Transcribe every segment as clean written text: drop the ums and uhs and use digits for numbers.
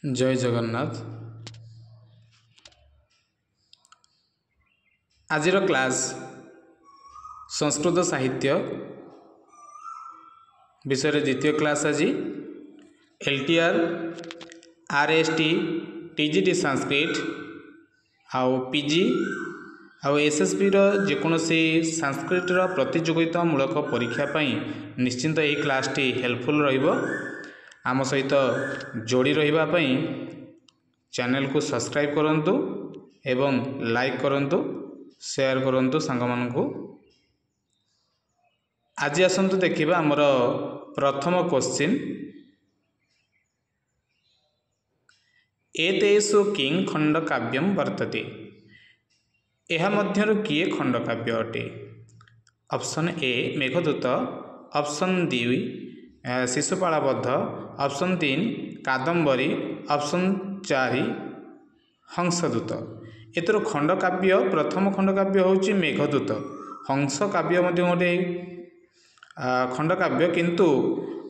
जय जगन्नाथ। आज क्लास संस्कृत साहित्य विषय द्वितीय क्लास। आज LTR RST TGT संस्कृत आउ PG आउ SSB जेकोसी संस्कृत प्रतियोगितामूलक परीक्षा पाई निश्चिंत यही क्लासटी हेल्पफुल रहिबो। आम सहित जोड़ी रहिबा पाई चैनल को सब्सक्राइब करंतु एवं लाइक करंतु, शेयर करंतु सांग मानकु। आज आसंतु देखिबा हमर प्रथम क्वेश्चन। एतेषु किं खंडकाव्यम वर्तते? यह मध्यरु किए खंडकाव्य अटे? Option A Meghdoot, option D Shishupalavadha, option 3 Kadambari, option 4 हंसदूत। एतर खंडकाव्य प्रथम खंडकाव्य होची मेघदूत। हंस काव्य मध्य गोटे खंडकाव्य, किंतु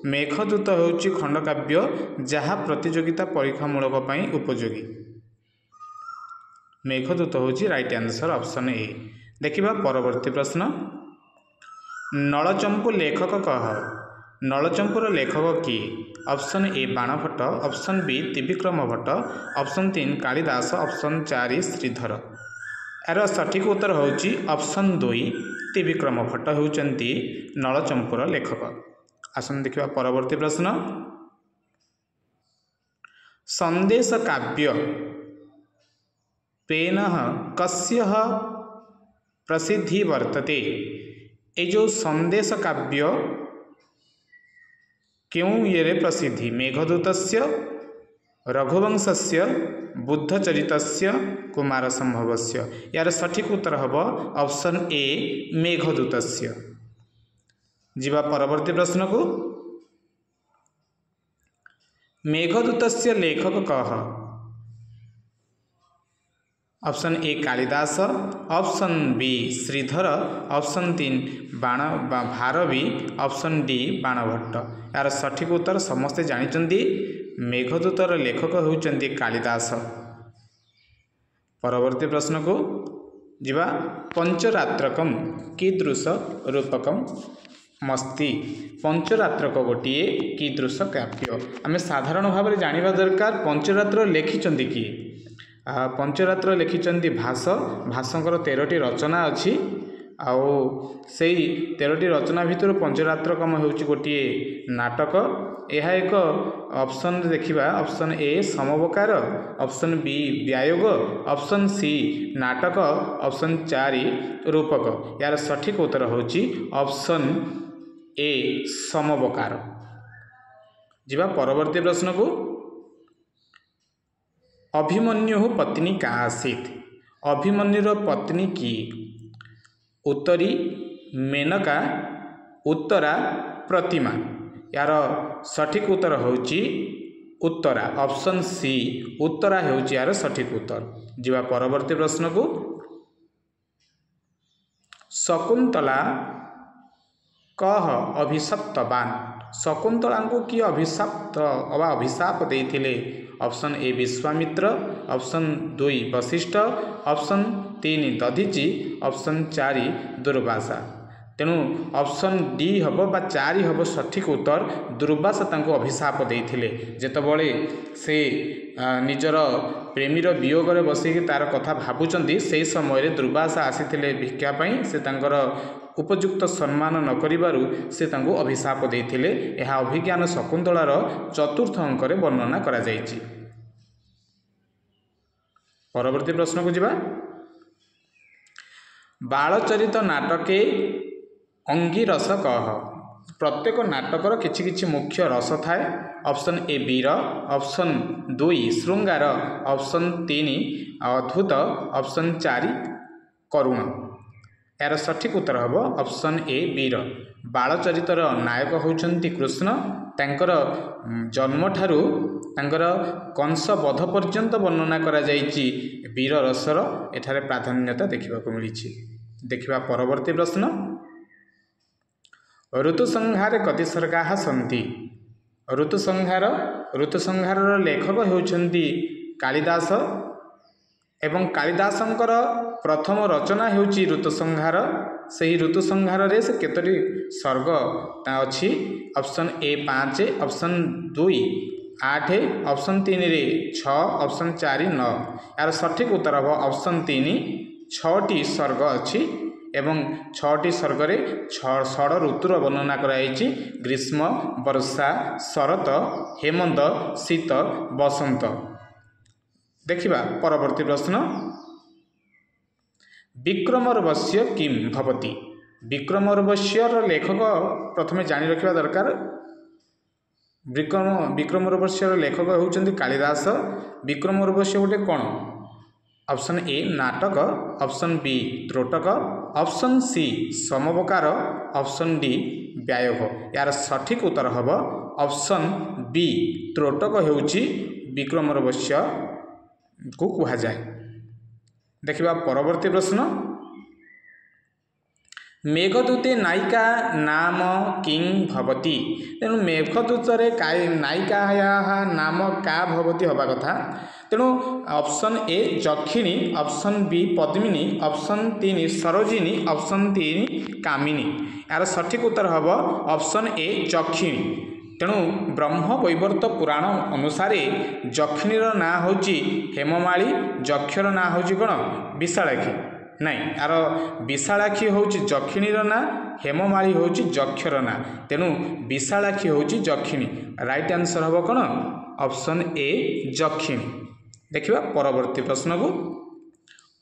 मेघदूत होची खंडकाव्य जहा प्रतियोगिता परीक्षामूलक पई उपयोगी। मेघदूत होची राइट आंसर ऑप्शन ए। देखिबा परवर्ती प्रश्न। नलचंपू लेखक कह? नलचंपूर लेखक किए? Option A Banabhatta, option B Trivikram Bhatt, option 3 Kalidas, option 4 Shridhar. यार सठिक उत्तर होची ऑप्शन 2 त्रिविक्रम भट्ट होउचंती नलचंपूर लेखक। आसन देखिबा परवर्ती प्रश्न। संदेश काव्य पेन कस्य प्रसिद्धि वर्तते? ए जो संदेश काव्य क्यों ये प्रसिद्धि? मेघदूतस्य, रघुवंशस्य, बुद्धचरितस्य, कुमार संभवस्य। यार सठिक उत्तर हबो ऑप्शन ए मेघदूतस्य। जीवा परवर्ती प्रश्न को। मेघदूतस्य लेखक कह? Option A Kalidas, option B Shridhar, option 3 Bharavi, option D Banabhatta. यार सठिक उत्तर समस्ते जानिचंदी मेघदूतर लेखक होउचंदी कालिदास। परवर्ती प्रश्न को जीवा। पंचरात्रकम कीदृश रूपकम मस्ति? पंचरात्रक गोटे कीदृश काव्य? आम साधारण भाव में जानिबा दरकार पंचरात्र लिखिचंदी किए? पंचरात्र लिखिचंदी भास। भासंकर 13टी रचना अच्छी। आउ से 13टी रचना भितर पंचरात्रकम होउची गोटे नाटक। यह एक ऑप्शन देखिबा, ऑप्शन ए समवकार, ऑप्शन बी व्यायोग, ऑप्शन सी नाटक, ऑप्शन 4 रूपक। यार सठिक उत्तर होची ऑप्शन ए समवकार। जीवा परवर्ती प्रश्न को। अभिमन्यु पत्नी का आसीत? अभिमन्युर पत्नी किए? उत्तरी, मेनका, उत्तरा, प्रतिमा। यार सठिक उत्तर होची उत्तरा। ऑप्शन सी उत्तरा होची यार सठिक उत्तर। जीवा परवर्ती प्रश्न को। शकुंतला कह अभिशप्तवान? शकुंतला को किए अभिशप्त अबा अभिशाप देइथिले? Option A Vishwamitra, option 2 Vashishtha, option 3 Dadhichi, option 4 Durvasa. तेणु ऑप्शन डी हम बा 4 हम सठिक उत्तर। दुर्वासा तांको अभिशाप देइथिले जेतबळे से निजर प्रेमीर वियोग रे बसिकी तार कथा भाबुचंदी, से समय दुर्वासा आसीथिले भिक्षा पई। से तांकर उपयुक्त सम्मान न करिबारु से तांको अभिशाप देइथिले। एहा अभिज्ञान शकुंतलार चतुर्थ अंक रे वर्णना करा जायछि। परवर्ती प्रश्न को जीवा। बालचरित नाटके अंगी रस कह? प्रत्येक नाटकर किछि किछि मुख्य रस थाए। ऑप्शन ए वीर, ऑप्शन 2 श्रृंगार, ऑप्शन 3 अद्भुत, ऑप्शन 4 करुण। यार सठिक उत्तर हम ऑप्शन ए वीर। बालचरितर नायक होउचंती कृष्ण। तांकर जन्म ठारू तांकर कंस वध पर्यंत वर्णना करा जायछि वीर रसर एठारे प्राधान्यता देखिबा को मिलिछि। देखिबा परवर्ती प्रश्न। ऋतुसंहारे कति सर्गाः सन्ति? ऋतुसंहार ऋतुसंहार लेखक होउछन्ति कालिदास एवं कालिदासंकर प्रथम रचना हेउची ऋतुसंहार। सही ऋतुसंहार रे से केतोटी सर्ग अछि ऑप्शन ए 5, ऑप्शन 2 8, ऑप्शन 3 रे 6, ऑप्शन 4 9। यार सठिक उत्तर हम ऑप्शन 3 6टी सर्ग अछि एवं 6टी सर्ग रे 6 ऋतुर वर्णना कराइछि ग्रीष्म वर्षा शरत हेमंत शीत बसंत। देखिबा परवर्ती प्रश्न विक्रमोर्वश्य किम भवति। विक्रमोर्वश्यर लेखक प्रथमे जानि रखिबा दरकार। विक्रमोर्वश्यर लेखक होउछन्ति कालिदास। विक्रमोर्वश्य गोटे कोन ऑप्शन ए नाटक, ऑप्शन बी त्रोटक, ऑप्शन सी समवकार, ऑप्शन डी व्यायोग। यार सठिक उत्तर हब ऑप्शन बी त्रोटक हेउची विक्रमोर्वश्य को कहा जाए। देखिबा परवर्ती प्रश्न मेघदूते नायिका नाम किं भवति। तेणु मेघदूत रे नायिका नाम का भवति हवा कथा। तेणु ऑप्शन ए जक्षिणी, ऑप्शन बी पद्मिनी, ऑप्शन 3 सरोजिनी, ऑप्शन 3 कामिनी। यार सठिक उत्तर हब ऑप्शन ए जक्षिणी। तेणु ब्रह्म वैवर्त पुराण अनुसार जक्षिणीर ना होची हेममाली, जक्षर ना होची कोन विशालाक्षी। नहीं यार विशालाक्षी होची जक्षिणीर ना, हेममाली होची जक्षर ना। तेणु विशालाक्षी होची जक्षिणी। राइट आंसर हब कोन ऑप्शन ए जक्षिणी। देखिबा परवर्ती प्रश्न को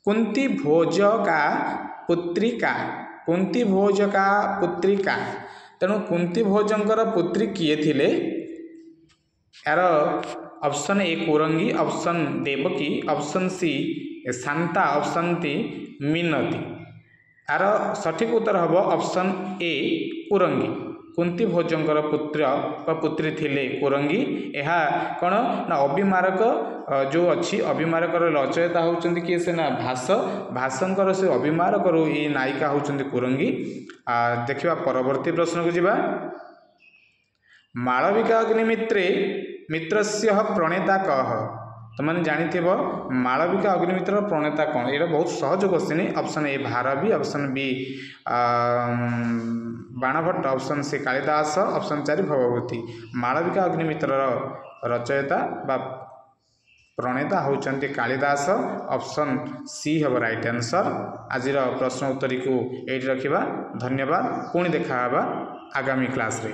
कुंती भोज का पुत्रिका। कुंती भोज का पुत्रिका। तेणु कुंती भोजंकर पुत्री किए थिले। यार option A Kurangi, option Devaki, option C Shanta, option D Minati. यार सठिक उत्तर हम ऑप्शन ए कुरंगी। कुंती भोजंकर पुत्र पुत्री थिले कुरंगी। यह कौन ना अभिमारक जो अच्छी अभिमारकर रचयिता होउछन्ति किए से ना भास। भासंकर से अभिमारक ये नायिका होउछन्ति कुरंगी। देखिबा परवर्ती प्रश्न को जिबा मालविका अग्निमित्रे मित्रस्य प्रणेता कह। तुमने जानिथिबो मालविका अग्निमित्र प्रणेता कौन। ये बहुत सहज question. Option A Bharavi, option B Banabhatta, option C Kalidas, option 4 Bhagavati. Malavika Agnimitra रचयिता बा प्रणेता होउछन्ति कालिदास। ऑप्शन सी हम राइट आंसर। आज प्रश्न उत्तरी को एठी रखिबा। धन्यवाद। पुणी देखा आगामी क्लास रे।